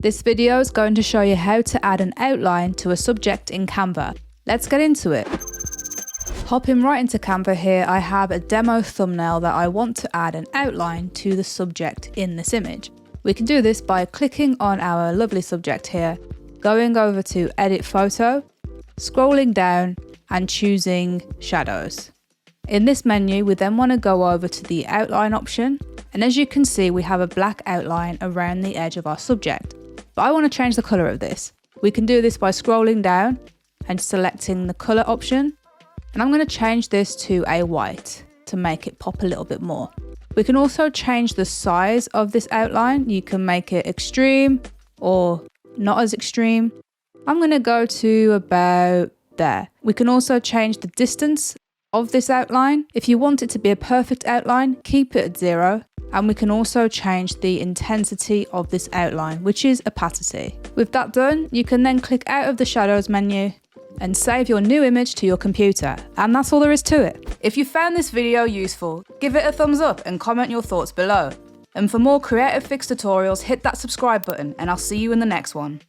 This video is going to show you how to add an outline to a subject in Canva. Let's get into it. Hopping right into Canva here, I have a demo thumbnail that I want to add an outline to the subject in this image. We can do this by clicking on our lovely subject here, going over to Edit Photo, scrolling down and choosing Shadows. In this menu, we then want to go over to the outline option, and as you can see, we have a black outline around the edge of our subject. But I want to change the colour of this. We can do this by scrolling down and selecting the colour option, and I'm going to change this to a white to make it pop a little bit more. We can also change the size of this outline. You can make it extreme or not as extreme. I'm going to go to about there. We can also change the distance of this outline. If you want it to be a perfect outline, keep it at 0. And we can also change the intensity of this outline, which is opacity. With that done, you can then click out of the shadows menu and save your new image to your computer. And that's all there is to it. If you found this video useful, give it a thumbs up and comment your thoughts below. And for more Creative Fix tutorials, hit that subscribe button and I'll see you in the next one.